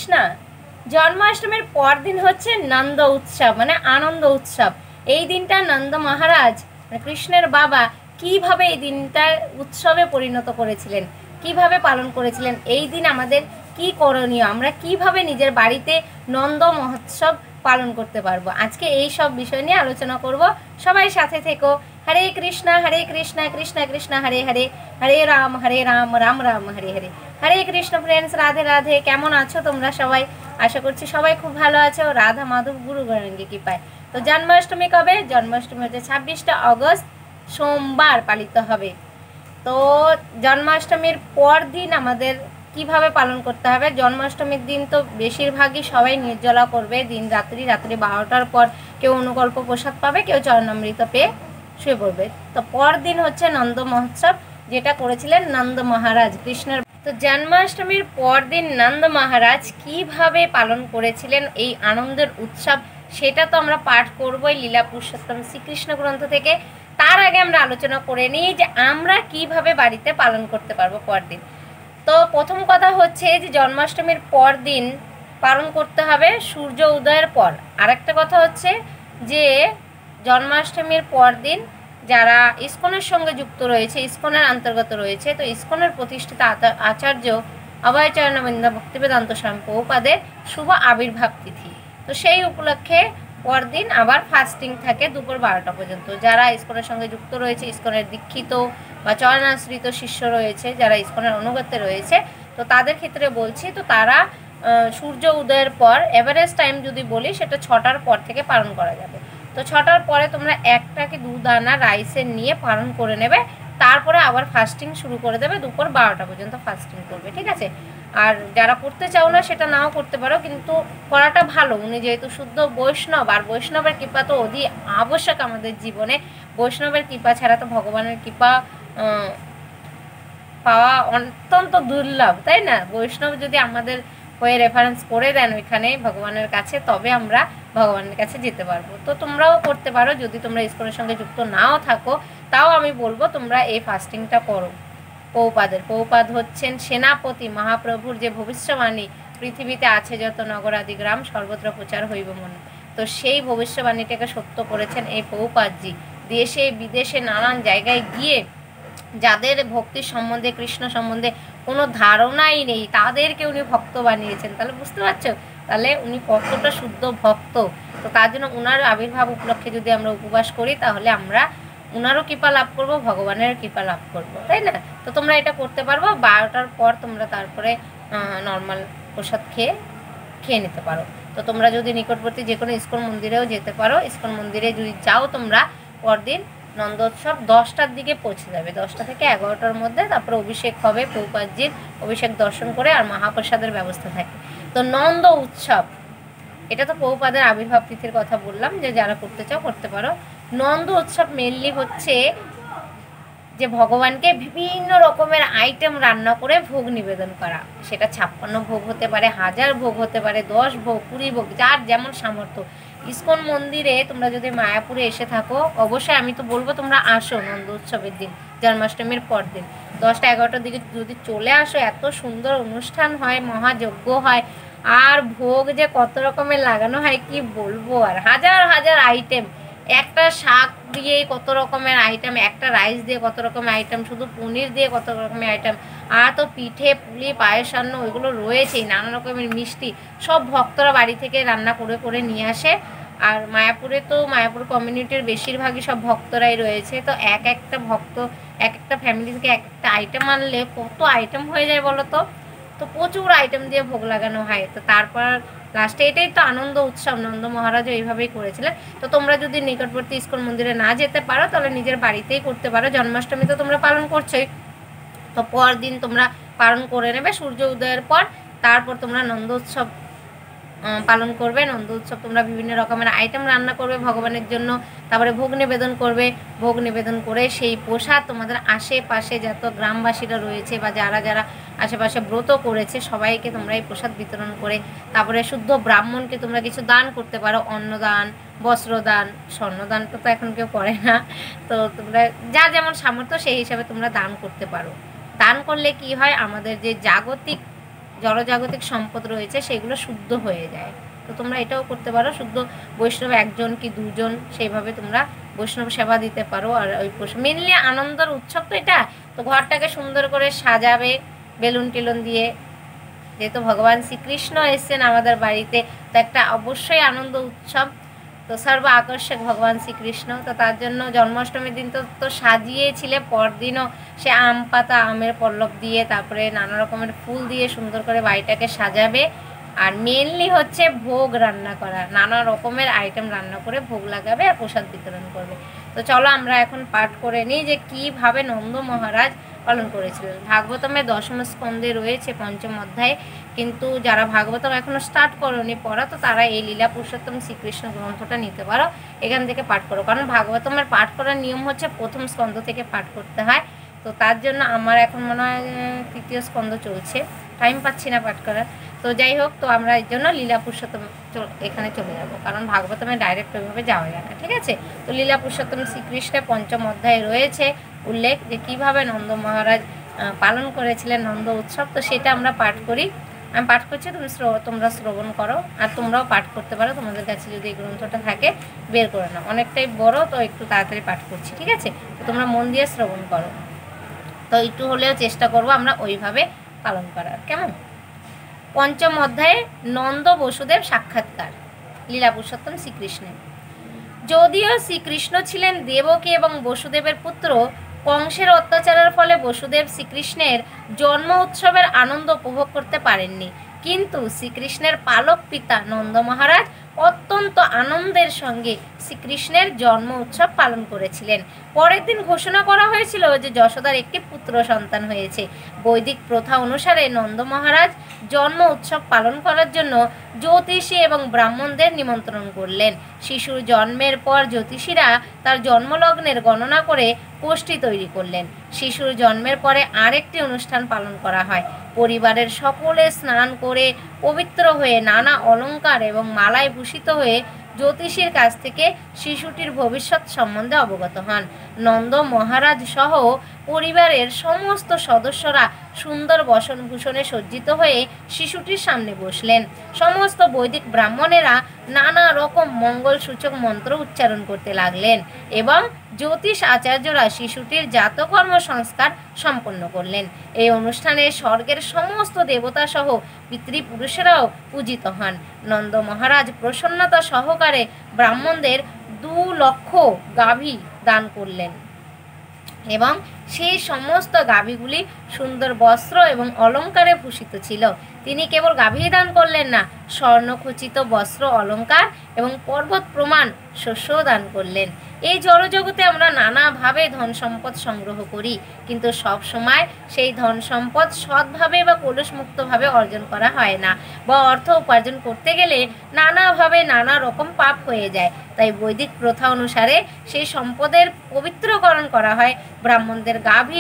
কৃষ্ণা। জন্মাষ্টমীর পর দিন হচ্ছে নন্দ উৎসব, মানে আনন্দ উৎসব। এই দিনটা নন্দ মহারাজ কৃষ্ণের বাবা কিভাবে এই দিনটা উৎসবে পরিণত করেছিলেন, কিভাবে পালন করেছিলেন, এই দিন আমাদের কি করণীয়, আমরা কিভাবে নিজের বাড়িতে নন্দ মহোৎসব পালন করতে পারবো, আজকে এই সব বিষয় নিয়ে আলোচনা করব। সবাই সাথে থেকো। হরে কৃষ্ণ কৃষ্ণ কৃষ্ণ হরে হরে, হরে রাম রাম রাম হরে হরে। হরে কৃষ্ণ ফ্রেন্ডস, রাধে রাধে। কেমন আছো তোমরা সবাই? আশা করছি সবাই খুব ভালো আছো। রাধা মাধব গুরু গৌরাঙ্গী কৃপায়। তো জন্মাষ্টমী কবে? জন্মাষ্টমী হচ্ছে 26শে অগস্ট, সোমবার পালিত হবে। তো জন্মাষ্টমীর পর দিন আমাদের কিভাবে পালন করতে হবে? জন্মাষ্টমীর দিন তো বেশিরভাগই সবাই নির্জলা করবে, দিন রাত্রি 12টার পর কেউ অনুকল্প প্রসাদ পাবে, কেউ চরণামৃত পেয়ে শুয়ে পড়বে। তো পর দিন হচ্ছে নন্দ মহোৎসব, যেটা করেছিলেন নন্দ মহারাজ কৃষ্ণের। তো জন্মাষ্টমীর পর দিন নন্দ মহারাজ কিভাবে পালন করেছিলেন এই আনন্দের উৎসব, সেটা তো আমরা পাঠ করবই লীলা পুরুষোত্তম শ্রীকৃষ্ণ গ্রন্থ থেকে। তার আগে আমরা আলোচনা করে নিই যে আমরা কিভাবে বাড়িতে পালন করতে পারবো পরদিন। তো প্রথম কথা হচ্ছে যে জন্মাষ্টমীর পর দিন পালন করতে হবে সূর্য উদয়ের পর। আরেকটা কথা হচ্ছে যে জন্মাষ্টমীর পর দিন যারা ইসকনের সঙ্গে যুক্ত রয়েছে, ইসকনের অন্তর্গত রয়েছে, তো ইসকনের প্রতিষ্ঠিত আচার্য অভয়চরণাবিন্দ ভক্তিবেদান্ত স্বামী প্রভুপাদের শুভ আবির্ভাব তিথি। তো সেই উপলক্ষে পরদিন আবার ফাস্টিং থাকে দুপুর 12টা পর্যন্ত। যারা ইসকনের সঙ্গে যুক্ত রয়েছে, ইসকনের দীক্ষিত বা চরণাশ্রিত শিষ্য রয়েছে, যারা ইসকনের অনুগত্যে রয়েছে, তো তাদের ক্ষেত্রে বলছি, তো তারা সূর্য উদয়ের পর এভারেজ টাইম যদি বলি সেটা 6টার পর থেকে পালন করা যাবে। তো 6টার পরে তোমরা 1টা কি 2 দানা রাইসের নিয়ে পালন করে নেবে, তারপরে আবার ফাস্টিং শুরু করে দেবে, দুপুর 12টা পর্যন্ত ফাস্টিং করবে, ঠিক আছে? আর যারা করতে চাও না সেটা নাও করতে পারো, কিন্তু করাটা ভালো। উনি যেহেতু শুদ্ধ বৈষ্ণব, আর বৈষ্ণবের কৃপা তো অতি আবশ্যক আমাদের জীবনে। বৈষ্ণবের কৃপা ছাড়া তো ভগবানের কৃপা পাওয়া অত্যন্ত দুর্লভ, তাই না? বৈষ্ণব যদি আমাদের হয়ে রেফারেন্স করে দেন ওইখানে ভগবানের কাছে, তবে আমরা ভগবানের কাছে যেতে পারবো। তো তোমরাও করতে পারো, যদি তোমরা ইসকনের সঙ্গে যুক্ত নাও থাকো, তাও আমি বলবো তোমরা এই ফাস্টিংটা করো। পৌপাদ হচ্ছেন সেনাপতি মহাপ্রভুর যে ভবিষ্যবাণী, পৃথিবীতে আছে যত নগরাদি গ্রাম সর্বত্র প্রচার হইব মনে, তো সেই ভবিষ্যবাণীটাকে সত্য করেছেন এই পৌপাদজি। দেশে বিদেশে নানান জায়গায় গিয়ে যাদের ভক্তির সম্বন্ধে, কৃষ্ণ সম্বন্ধে কোনো ধারণাই নেই, তাদেরকে উনি ভক্ত বানিয়েছেন। তাহলে বুঝতে পারছো তাহলে উনি কতটা শুদ্ধ ভক্ত। তো তার জন্য উনার আবির্ভাব উপলক্ষে যদি আমরা উপবাস করি, তাহলে আমরা উনারও কৃপা লাভ করবো, ভগবানের কৃপা লাভ করবো, তাই না? তো তোমরা এটা করতে পারবো। 12টার পর তোমরা তারপরে নর্মাল প্রসাদ খেয়ে নিতে পারো। তো তোমরা যদি নিকটবর্তী যে কোনো ইসকন মন্দিরেও যেতে পারো, ইসকন মন্দিরে যদি যাও তোমরা পরদিন নন্দোৎসব 10টার দিকে পৌঁছে যাবে, 10টা থেকে 11টার মধ্যে। তারপরে অভিষেক হবে, প্রভুপাদজির অভিষেক দর্শন করে আর মহাপ্রসাদের ব্যবস্থা থাকে। তো নন্দ উৎসব, এটা তো প্রভুপাদের আবির্ভাব তিথির কথা বললাম, যে যারা করতে চাও করতে পারো। নন্দ উৎসব মেনলি হচ্ছে যে ভগবানকে বিভিন্ন রকমের আইটেম রান্না করে ভোগ নিবেদন করা। সেটা 56 ভোগ হতে পারে, 1000 ভোগ হতে পারে, 10 ভোগ, 20 ভোগ, যার যেমন সামর্থ্য। ইসকন মন্দিরে তোমরা যদি মায়াপুরে এসে থাকো, অবশ্যই আমি তো বলবো তোমরা আসো নন্দ উৎসবের দিন, জন্মাষ্টমীর পর দিন 10টা 11টার দিকে যদি চলে আসো। এত সুন্দর অনুষ্ঠান হয়, মহাযজ্ঞ হয়, আর ভোগ যে কত রকমের লাগানো হয় কি বলবো। আর হাজার হাজার আইটেম, একটা শাক দিয়ে কত রকমের আইটেম, একটা রাইস দিয়ে কত রকমের আইটেম, শুধু পনির দিয়ে কত রকমের আইটেম, আর তো পিঠে পুলি পায়েসান্ন ওইগুলো রয়েছেই, নানা রকমের মিষ্টি সব ভক্তরা বাড়ি থেকে রান্না করে করে নিয়ে আসে। আর মায়াপুরে তো মায়াপুর কমিউনিটির বেশিরভাগই সব ভক্তরাই রয়েছে। তো একটা ভক্ত এক একটা ফ্যামিলি থেকে এক একটা আইটেম আনলে কত আইটেম হয়ে যায় বলো তো। তো প্রচুর আইটেম দিয়ে ভোগ লাগানো হয়। তো তারপর লাস্টে এটাই তো আনন্দ উৎসব, নন্দ মহারাজও এইভাবেই করেছিলেন। তো তোমরা যদি নিকটবর্তী ইসকন মন্দিরে না যেতে পারো, তাহলে নিজের বাড়িতেই করতে পারো। জন্মাষ্টমী তো তোমরা পালন করছোই, তো পর দিন তোমরা পালন করে নেবে সূর্য উদয়ের পর। তারপর তোমরা নন্দ উৎসব পালন করবে। নন্দ উৎসব তোমরা বিভিন্ন রকমের আইটেম রান্না করবে ভগবানের জন্য, তারপরে ভোগ নিবেদন করবে। ভোগ নিবেদন করে সেই প্রসাদ তোমাদের আশেপাশে যত গ্রামবাসীরা রয়েছে বা যারা যারা আশেপাশে ব্রত করেছে সবাইকে তোমরা এই প্রসাদ বিতরণ করে, তারপরে শুদ্ধ ব্রাহ্মণকে তোমরা কিছু দান করতে পারো, অন্নদান, বস্ত্রদান। স্বর্ণদান তো এখন কেউ করে না, তো তোমরা যা যেমন সামর্থ্য সেই হিসাবে তোমরা দান করতে পারো। দান করলে কি হয়, আমাদের যে জাগতিক জড়জাগতিক সম্পদ রয়েছে সেগুলো শুদ্ধ হয়ে যায়। তো তোমরা এটাও করতে পারো, শুদ্ধ বৈষ্ণব 1 জন কি 2 জন সেইভাবে তোমরা বৈষ্ণব সেবা দিতে পারো। আর ওই মেনলি আনন্দের উৎসব তো এটা, তো ঘরটাকে সুন্দর করে সাজাবে বেলুন টেলুন দিয়ে, যেহেতু ভগবান শ্রীকৃষ্ণ এসেছেন আমাদের বাড়িতে, তো একটা অবশ্যই আনন্দ উৎসব। তো সর্ব আকর্ষক ভগবান শ্রীকৃষ্ণ, তো তার জন্য জন্মাষ্টমীর দিন তো সাজিয়েছিলে, পরদিনও সে আম পাতা, আমের পল্লব দিয়ে, তারপরে নানা রকমের ফুল দিয়ে সুন্দর করে বাড়িটাকে সাজাবে। আর মেনলি হচ্ছে ভোগ রান্না করা, নানা রকমের আইটেম রান্না করে ভোগ লাগাবে আর প্রসাদ বিতরণ করবে। তো চলো আমরা এখন পাঠ করে নিই যে কীভাবে নন্দ মহারাজ পালন করেছিলেন। ভাগবতমের 10ম স্কন্ধে রয়েছে 5ম অধ্যায়ে, কিন্তু যারা ভাগবতম এখনও স্টার্ট করোনি পড়া, তো তারা এই লীলা পুরুষোত্তম শ্রীকৃষ্ণ গ্রন্থটা নিতে পারো, এখান থেকে পাঠ করো। কারণ ভাগবতমের পাঠ করার নিয়ম হচ্ছে 1ম স্কন্ধ থেকে পাঠ করতে হয়। তো তার জন্য আমার এখন মনে হয় 3য় স্কন্ধ চলছে, টাইম পাচ্ছি না পাঠ করার। তো যাই হোক, তো আমরা এই জন্য লীলা পুরুষোত্তম এখানে চলে যাব, কারণ ভাগবতমে ডাইরেক্ট ওইভাবে যাওয়া যায় না, ঠিক আছে। তো লীলা পুরুষোত্তম শ্রীকৃষ্ণের 5ম অধ্যায়ে রয়েছে উল্লেখ যে কীভাবে নন্দ মহারাজ পালন করেছিলেন নন্দ উৎসব। তো সেটা আমরা পাঠ করি, আমি পাঠ করছি, তোমরা শ্রবণ করো, আর তোমরাও পাঠ করতে পারো, তোমাদের কাছে যদি এই গ্রন্থটা থাকে বের করে নাও। অনেকটাই বড়, তো একটু তাড়াতাড়ি পাঠ করছি, ঠিক আছে। তো তোমরা মন দিয়ে শ্রবণ করো, তো একটু হলেও চেষ্টা করবো আমরা ওইভাবে পালন করার, কেমন। 5ম অধ্যায়ে নন্দ বসুদেব সাক্ষাৎকার, লীলা পুরুষোত্তম শ্রীকৃষ্ণের। যদিও শ্রীকৃষ্ণ ছিলেন দেবকী এবং বসুদেবের পুত্র, কংসের অত্যাচারের ফলে বসুদেব শ্রীকৃষ্ণের জন্ম উৎসবের আনন্দ উপভোগ করতে পারেননি, কিন্তু শ্রীকৃষ্ণের পালক পিতা নন্দ মহারাজ অত্যন্ত আনন্দের সঙ্গে শ্রীকৃষ্ণের জন্ম উৎসব পালন করেছিলেন। পরের দিন ঘোষণা করা হয়েছিল যে যশোদার একটি পুত্র সন্তান হয়েছে। বৈদিক প্রথা অনুসারে নন্দ মহারাজ জন্ম উৎসব পালন করার জন্য জ্যোতিষী এবং ব্রাহ্মণদের নিমন্ত্রণ করলেন। শিশুর জন্মের পর জ্যোতিষীরা তার জন্মলগ্নের গণনা করে কোষ্ঠী তৈরি করলেন। শিশুর জন্মের পরে আরেকটি অনুষ্ঠান পালন করা হয়। পরিবারের সকলে স্নান করে পবিত্র হয়ে নানা অলঙ্কার এবং মালায় ভূষিত হয়ে জ্যোতিষীর কাছ থেকে শিশুটির ভবিষ্যৎ সম্বন্ধে অবগত হন। নন্দ মহারাজ সহ পরিবারের সমস্ত সদস্যরা সুন্দর বসনভূষণে সজ্জিত হয়ে শিশুটির সামনে বসলেন। সমস্ত বৈদিক ব্রাহ্মণেরা নানা রকম মঙ্গলসূচক মন্ত্র উচ্চারণ করতে লাগলেন এবং জ্যোতিষ আচার্যরা শিশুটির জাতকর্ম সংস্কার সম্পন্ন করলেন। এই অনুষ্ঠানে স্বর্গের সমস্ত দেবতা সহ পিতৃপুরুষেরাও পূজিত হন। নন্দ মহারাজ প্রসন্নতা সহকারে ব্রাহ্মণদের 2 লক্ষ গাভী দান করলেন এবং সেই সমস্ত গাভীগুলি সুন্দর বস্ত্র এবং অলঙ্কারে ভূষিত ছিল। তিনি কেবল গাভী দান করলেন না, স্বর্ণখচিত বস্ত্র, অলঙ্কার এবং পর্বত প্রমাণ শস্যও দান করলেন। এই জড়জগতে আমরা নানাভাবে ধন সম্পদ সংগ্রহ করি, কিন্তু সব সময় সেই ধন সম্পদ সৎভাবে বা কলুষমুক্তভাবে অর্জন করা হয় না, বা অর্থ উপার্জন করতে গেলে নানাভাবে নানা রকম পাপ হয়ে যায়। তাই বৈদিক প্রথা অনুসারে সেই সম্পদের পবিত্রকরণ করা হয় ব্রাহ্মণদের গাভী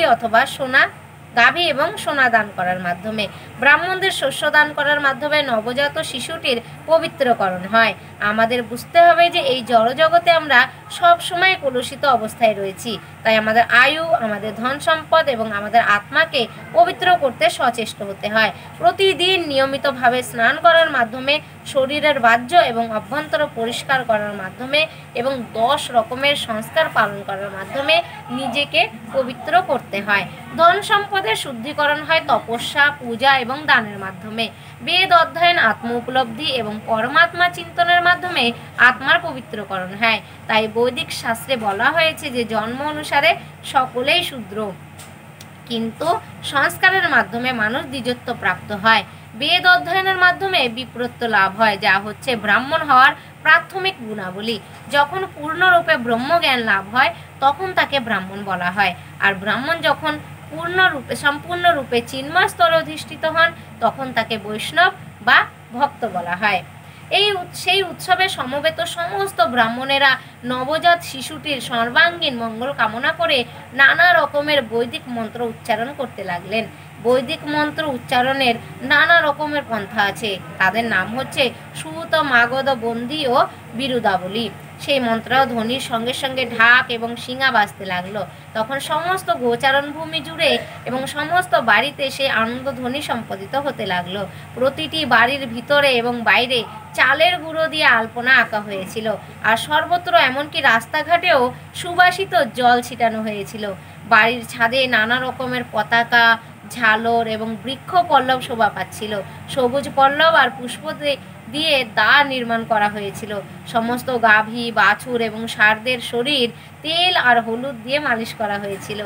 এবং সোনা দান করার মাধ্যমে। ব্রাহ্মণদের শস্য দান করার মাধ্যমে নবজাত শিশুটির পবিত্রকরণ হয়। আমাদের বুঝতে হবে যে এই জড়জগতে আমরা সব সময় কলুষিত অবস্থায় রয়েছি, তাই আমাদের আয়ু, আমাদের ধন সম্পদ এবং আমাদের আত্মাকে পবিত্র করতে সচেষ্ট হতে হয়। প্রতিদিন নিয়মিতভাবে স্নান করার মাধ্যমে, শরীরের বাহ্য এবং অভ্যন্তর পরিষ্কার করার মাধ্যমে এবং 10 রকমের সংস্কার পালন করার মাধ্যমে নিজেকে পবিত্র করতে হয়। ধন সম্পদের শুদ্ধিকরণ হয় তপস্যা, পূজা এবং দানের মাধ্যমে। বেদ অধ্যয়ন, আত্ম উপলব্ধি এবং পরমাত্মা চিন্তনের মাধ্যমে আত্মার পবিত্রকরণ হয়। তাই বৈদিক শাস্ত্রে বলা হয়েছে যে জন্ম অনুসারে সকলেই শূদ্র, কিন্তু সংস্কারের মাধ্যমে মানুষ দ্বিজত্ব প্রাপ্ত হয়। বেদ অধ্যয়নের মাধ্যমে বিপ্রত্য লাভ হয়, যা হচ্ছে ব্রাহ্মণ হওয়ার প্রাথমিক গুণাবলী। যখন পূর্ণরূপে ব্রহ্মজ্ঞান লাভ হয় তখন তাকে ব্রাহ্মণ বলা হয়, আর ব্রাহ্মণ যখন সম্পূর্ণরূপে চিন্ময় স্তরে অধিষ্ঠিত হন তখন তাকে বৈষ্ণব বা ভক্ত বলা হয়। সেই উৎসবে সমবেত সমস্ত ব্রাহ্মণেরা নবজাত শিশুটির সর্বাঙ্গীন মঙ্গল কামনা করে নানা রকমের বৈদিক মন্ত্র উচ্চারণ করতে লাগলেন। বৈদিক মন্ত্র উচ্চারণের নানা রকমের পন্থা আছে, তাদের নাম হচ্ছে সুত, মাগধ, বন্দী ও বিরুদাবলী। সেই মন্ত্র ধ্বনির সঙ্গে সঙ্গে ঢাক এবং শিঙা বাজতে লাগলো। তখন সমস্ত গোচারণ ভূমি জুড়ে এবং সমস্ত বাড়িতে সেই আনন্দ ধ্বনি সম্পাদিত হতে লাগলো। প্রতিটি বাড়ির ভিতরে এবং বাইরে চালের গুঁড়ো দিয়ে আলপনা আঁকা হয়েছিল, আর সর্বত্র এমনকি রাস্তাঘাটেও সুবাসিত জল ছিটানো হয়েছিল। বাড়ির ছাদে নানা রকমের পতাকা, ঝালর এবং বৃক্ষ পল্লব শোভা পাচ্ছিল। সবুজ পল্লব আর পুষ্প দিয়ে দ্বার নির্মাণ করা হয়েছিল। সমস্ত গাভী, বাছুর এবং ষাঁড়দের শরীর তেল আর হলুদ দিয়ে মালিশ করা হয়েছিল,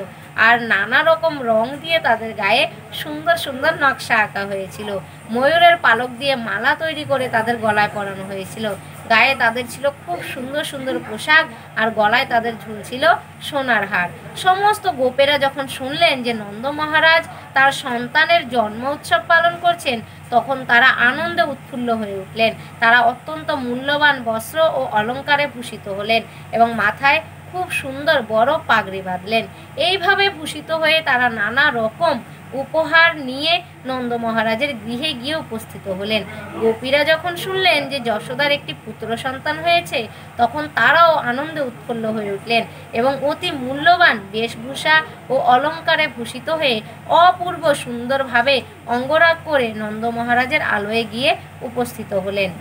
আর নানা রকম রং দিয়ে তাদের গায়ে সুন্দর সুন্দর নকশা আঁকা হয়েছিল। ময়ূরের পালক দিয়ে মালা তৈরি করে তাদের গলায় পরানো হয়েছিল। গায়ে তাদের ছিল খুব সুন্দর সুন্দর পোশাক, আর গলায় তাদের ঝুলছিল সোনার হার। সমস্ত গোপেরা যখন শুনলেন যে নন্দ মহারাজ তার সন্তানের জন্ম উৎসব পালন করছেন, তখন তারা আনন্দে উৎফুল্ল হয়ে উঠলেন। তারা অত্যন্ত মূল্যবান বস্ত্র ও অলঙ্কারে ভূষিত হলেন এবং মাথায় খুব সুন্দর বড় পাগড়ি বাঁধলেন। এইভাবে ভূষিত হয়ে তারা নানা রকম উপহার নিয়ে নন্দ মহারাজের গৃহে গিয়ে উপস্থিত হলেন। গোপীরা যখন শুনলেন যে যশোদার একটি পুত্র সন্তান হয়েছে, তখন তারাও আনন্দে উৎফুল্ল হয়ে উঠলেন এবং অতি মূল্যবান বেশভূষা ও অলঙ্কারে ভূষিত হয়ে অপূর্ব সুন্দরভাবে অঙ্গরাগ করে নন্দ মহারাজের আলোয় গিয়ে উপস্থিত হলেন।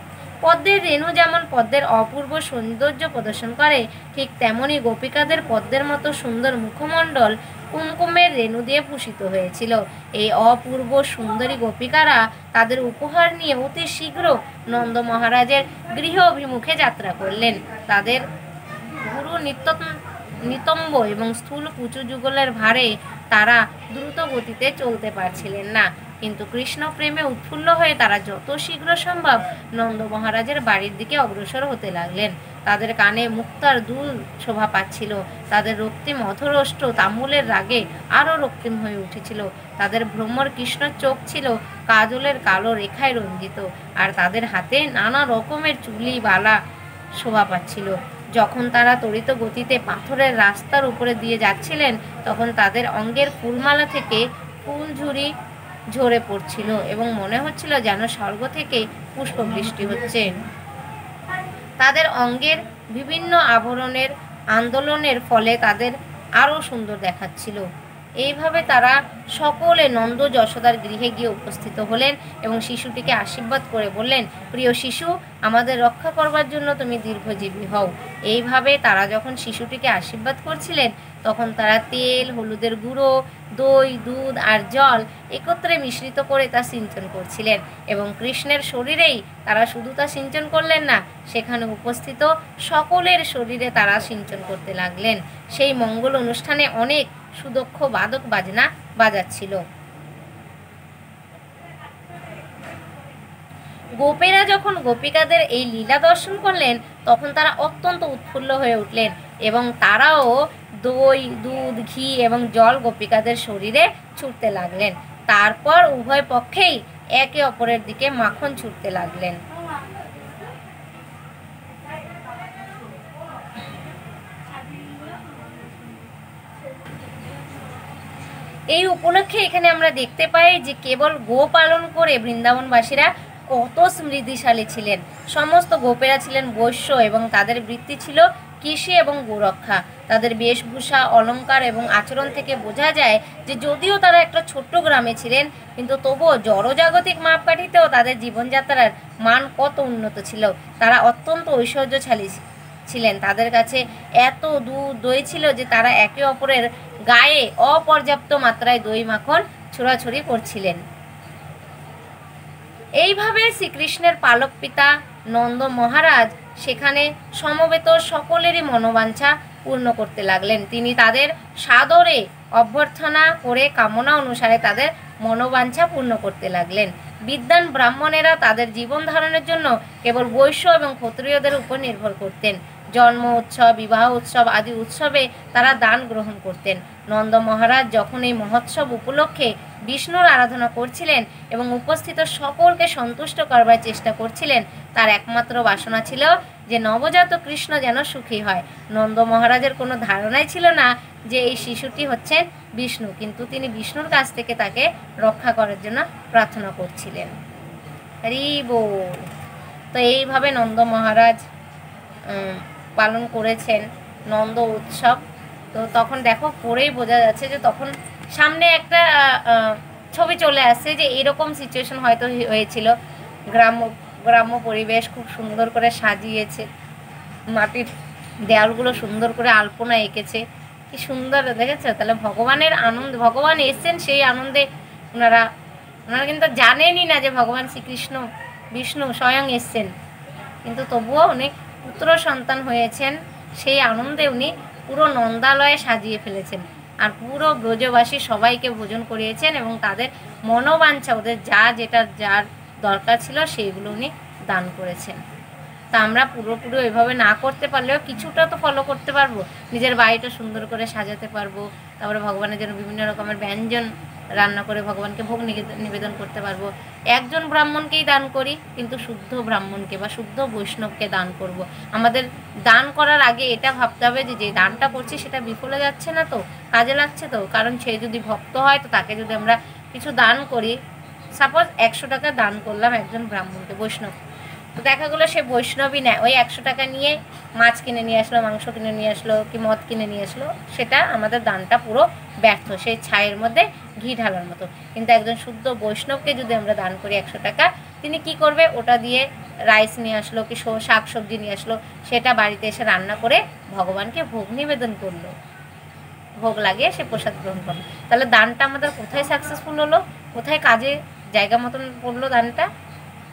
পদ্মের রেণু যেমন পদ্মের অপূর্ব সৌন্দর্য প্রদর্শন করে, ঠিক তেমনি গোপিকাদের পদ্মের মতো সুন্দর মুখমণ্ডল কুমকুমের রেণু দিয়ে ভূষিত হয়েছিল। এই অপূর্ব সুন্দরী গোপিকারা তাদের উপহার নিয়ে অতি শীঘ্র নন্দ মহারাজের গৃহ অভিমুখে যাত্রা করলেন। তাদের গুরু নিতম্ব এবং স্থূল কুচু যুগলের ভারে তারা দ্রুত গতিতে চলতে পারছিলেন না, কিন্তু কৃষ্ণ প্রেমে উৎফুল্ল হয়ে তারা যত শীঘ্র সম্ভব নন্দ মহারাজের বাড়ির দিকে অগ্রসর হতে লাগলেন। তাদের কানে মুক্তার দুল শোভা পাচ্ছিল, তাদের রক্তিম অধরষ্ট তামুলের রাগে আরও রক্তিম হয়ে উঠেছিল। তাদের ভ্রমর কৃষ্ণ চোখ ছিল কাজলের কালো রেখায় রঞ্জিত, আর তাদের হাতে নানা রকমের চুলি বালা শোভা পাচ্ছিল। যখন তারা তড়িৎ গতিতে পাথরের রাস্তার উপরে দিয়ে যাচ্ছিলেন, তখন তাদের অঙ্গের ফুলমালা থেকে ফুলঝুরি ঝরে পড়ছিল এবং মনে হচ্ছিল যেন স্বর্গ থেকে পুষ্পবৃষ্টি হচ্ছে। তাদের অঙ্গের বিভিন্ন আভরণের আন্দোলনের ফলে তাদের আরও সুন্দর দেখাচ্ছিল। এইভাবে তারা সকলে নন্দ যশোদার গৃহে গিয়ে উপস্থিত হলেন এবং শিশুটিকে আশীর্বাদ করে বললেন, প্রিয় শিশু, আমাদের রক্ষা করবার জন্য তুমি দীর্ঘজীবী হও। এইভাবে তারা যখন শিশুটিকে আশীর্বাদ করছিলেন, তখন তারা তেল, হলুদের গুঁড়ো, দই, দুধ আর জল একত্রে মিশ্রিত করে তা সিঞ্চন করছিলেন এবং কৃষ্ণের শরীরেই তারা শুধু তা সিঞ্চন করলেন না, সেখানে উপস্থিত সকলের শরীরে তারা সিঞ্চন করতে লাগলেন। সেই মঙ্গল অনুষ্ঠানে অনেক সুদক্ষ বাদক বাজনা বাজাচ্ছিল। গোপেরা যখন গোপিকাদের এই লীলা দর্শন করলেন, তখন তারা অত্যন্ত উৎফুল্ল হয়ে উঠলেন এবং তারাও দই, দুধ, ঘি এবং জল গোপিকাদের শরীরে ছুটতে লাগলেন। তারপর উভয় পক্ষেই একে অপরের দিকে মাখন ছুটতে লাগলেন। এই উপলক্ষে এখানে আমরা দেখতে পাই যে কেবল গো পালন করে বৃন্দাবনবাসীরা কত স্মৃতিশালী ছিলেন। সমস্ত গোপেরা ছিলেন বৈশ্য এবং তাদের বৃত্তি ছিল কৃষি এবং গোরক্ষা। তাদের বেশভূষা, অলঙ্কার এবং আচরণ থেকে বোঝা যায় যে যদিও তারা একটা ছোট্ট গ্রামে ছিলেন, কিন্তু তবুও জড়জাগতিক মাপকাঠিতেও তাদের জীবনযাত্রার মান কত উন্নত ছিল। তারা অত্যন্ত ঐশ্বর্যশালী ছিলেন। তাদের কাছে এত দুধ, দই ছিল যে তারা একে অপরের গায়ে অপর্যাপ্ত মাত্রায় দই মাখন ছোড়াছড়ি করছিলেন। এইভাবে শ্রীকৃষ্ণের পালক পিতা নন্দ মহারাজ সেখানে সমবেত সকলেরই মনোবাঞ্ছা পূর্ণ করতে লাগলেন। তিনি তাদের সাদরে অভ্যর্থনা করে কামনা অনুসারে তাদের মনোবাঞ্ছা পূর্ণ করতে লাগলেন। বিদ্বান ব্রাহ্মণেরা তাদের জীবন ধারণের জন্য কেবল বৈশ্য এবং ক্ষত্রিয়দের উপর নির্ভর করতেন। জন্ম উৎসব, বিবাহ উৎসব আদি উৎসবে তারা দান গ্রহণ করতেন। নন্দ মহারাজ যখন এই মহোৎসব উপলক্ষে বিষ্ণুর আরাধনা করছিলেন এবং উপস্থিত সকলকে সন্তুষ্ট করবার চেষ্টা করছিলেন, তার একমাত্র বাসনা ছিল যে নবজাত কৃষ্ণ যেন সুখী হয়। নন্দ মহারাজের কোনো ধারণাই ছিল না যে এই শিশুটি হচ্ছেন বিষ্ণু, কিন্তু তিনি বিষ্ণুর কাছ থেকে তাকে রক্ষা করার জন্য প্রার্থনা করছিলেন। হরি বল। তো এইভাবে নন্দ মহারাজ পালন করেছেন নন্দ উৎসব। তো তখন দেখো পরেই বোঝা যাচ্ছে যে তখন সামনে একটা ছবি চলে আসছে যে এরকম সিচুয়েশন হয়তো হয়েছিল। গ্রাম্য গ্রাম্য পরিবেশ খুব সুন্দর করে সাজিয়েছে, মাটির দেয়ালগুলো সুন্দর করে আলপনা এঁকেছে, কি সুন্দর দেখেছো। তাহলে ভগবানের আনন্দ, ভগবান এসছেন সেই আনন্দে ওনারা কিন্তু জানেনই না যে ভগবান শ্রীকৃষ্ণ বিষ্ণু স্বয়ং এসছেন, কিন্তু তবুও উনি পুত্র সন্তান হয়েছেন সেই আনন্দে উনি পুরো নন্দালয়ে সাজিয়ে ফেলেছেন। আর পুরো ব্রজবাসী সবাইকে ভোজন করিয়েছেন এবং তাদের মনোবাঞ্ছা, ওদের যেটা যার দরকার ছিল সেইগুলো উনি দান করেছেন। তা আমরা পুরোপুরি ওইভাবে না করতে পারলেও কিছুটা তো ফলো করতে পারবো, নিজের বাড়িটা সুন্দর করে সাজাতে পারবো, তারপরে ভগবানের জন্য বিভিন্ন রকমের ব্যঞ্জন রান্না করে ভগবানকে ভোগ নিবেদন করতে পারবো। একজন ব্রাহ্মণকেই দান করি, কিন্তু শুদ্ধ ব্রাহ্মণকে বা শুদ্ধ বৈষ্ণবকে দান করব। আমাদের দান করার আগে এটা ভাবতে হবে যে দানটা করছি সেটা বিফলে যাচ্ছে না তো, কাজে লাগছে তো। কারণ সে যদি ভক্ত হয় তো তাকে যদি আমরা কিছু দান করি, সাপোজ 100 টাকা দান করলাম একজন ব্রাহ্মণকে, বৈষ্ণব, তো দেখা গেলো সে বৈষ্ণবই নেয়, ওই 100 টাকা নিয়ে মাছ কিনে নিয়ে আসলো, মাংস কিনে নিয়ে আসলো, কি মদ কিনে নিয়ে আসলো, সেটা আমাদের দানটা পুরো ব্যর্থ, সেই ছায়ের মধ্যে ঘি ঢালার মতো। কিন্তু একজন শুদ্ধ বৈষ্ণবকে যদি আমরা দান করি 100 টাকা, তিনি কি করবে, ওটা দিয়ে রাইস নিয়ে আসলো, কি শাক সবজি নিয়ে আসলো, সেটা বাড়িতে এসে রান্না করে ভগবানকে ভোগ নিবেদন করলো, ভোগ লাগিয়ে সে প্রসাদ গ্রহণ করলো। তাহলে দানটা আমাদের কোথায় সাকসেসফুল হলো, কোথায় কাজে জায়গা মতন পড়লো দানটা,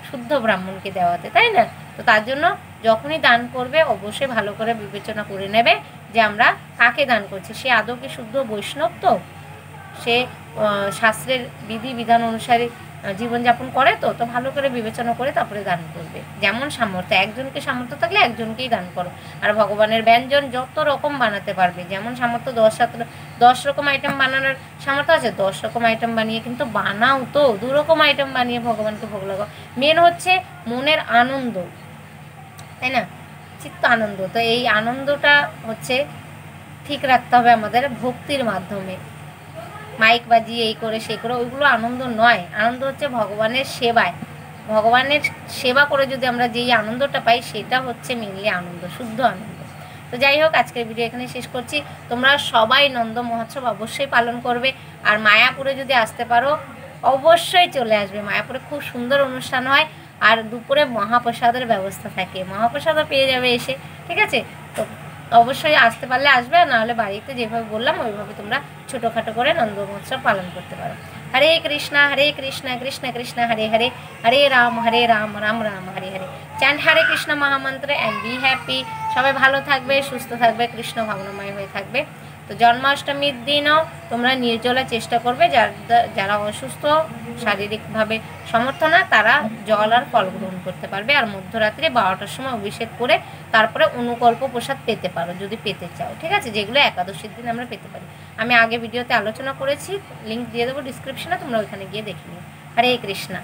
শুদ্ধ ব্রাহ্মণকে দেওয়াতে, তাই না? তো তার জন্য যখনই দান করবে অবশ্যই ভালো করে বিবেচনা করে নেবে যে আমরা কাকে দান করছি, সে আদৌ কি শুদ্ধ বৈষ্ণব, তো সে শাস্ত্রের বিধি বিধান অনুসারে জীবনযাপন করে, তো ভালো করে বিবেচনা করে তারপরে দান করবে। যেমন সামর্থ্য, একজনকে সামর্থ্য থাকলে একজনকেই দান করো। আর ভগবানের ব্যঞ্জন যত রকম বানাতে পারবে, যেমন সামর্থ্য 10 রকম আইটেম বানানোর সামর্থ্য আছে, 10 রকম আইটেম বানিয়ে কিন্তু বানাও, তো 2 রকম আইটেম বানিয়ে ভগবানকে ভোগ লাগাও। মেন হচ্ছে মনের আনন্দ, তাই না, চিত্ত আনন্দ। তো এই আনন্দটা হচ্ছে ঠিক রাখতে হবে আমাদের ভক্তির মাধ্যমে। মাইক বাজিয়ে এই করে সেই করে ওইগুলো আনন্দ নয়, আনন্দ হচ্ছে ভগবানের সেবায়। ভগবানের সেবা করে যদি আমরা যেই আনন্দটা পাই সেটা হচ্ছে মেনলি আনন্দ, শুদ্ধ আনন্দ। তো যাই হোক, আজকের ভিডিও এখানে শেষ করছি। তোমরা সবাই নন্দ মহোৎসব অবশ্যই পালন করবে, আর মায়াপুরে যদি আসতে পারো অবশ্যই চলে আসবে। মায়াপুরে খুব সুন্দর অনুষ্ঠান হয়, আর দুপুরে মহাপ্রসাদের ব্যবস্থা থাকে, মহাপ্রসাদও পেয়ে যাবে এসে, ঠিক আছে? তো অবশ্যই আসতে পারলে আসবে, আর নাহলে বাড়িতে যেভাবে বললাম ওইভাবে তোমরা ছোটোখাটো করে নন্দ মহোৎসব পালন করতে পারো। হরে কৃষ্ণা কৃষ্ণ কৃষ্ণ হরে হরে, হরে রাম রাম রাম হরে হরে। চ্যান্ট হরে কৃষ্ণ মহামন্ত্র অ্যান্ড বি হ্যাপি। সবাই ভালো থাকবে, সুস্থ থাকবে, কৃষ্ণ ভাবনাময় হয়ে থাকবে। তো জন্মাষ্টমীর দিনও তোমরা নির্জলা চেষ্টা করবে, যারা অসুস্থ, শারীরিকভাবে সমর্থ না, তারা জল আর ফল গ্রহণ করতে পারবে। আর মধ্যরাত্রে 12টার সময় অভিষেক করে তারপরে অনুকল্প প্রসাদ পেতে পারো যদি পেতে চাও, ঠিক আছে? যেগুলো একাদশীর দিন আমরা পেতে পারি, আমি আগে ভিডিওতে আলোচনা করেছি, লিঙ্ক দিয়ে দেবো ডিসক্রিপশনে, তোমরা ওইখানে গিয়ে দেখে নিও। হরে কৃষ্ণা।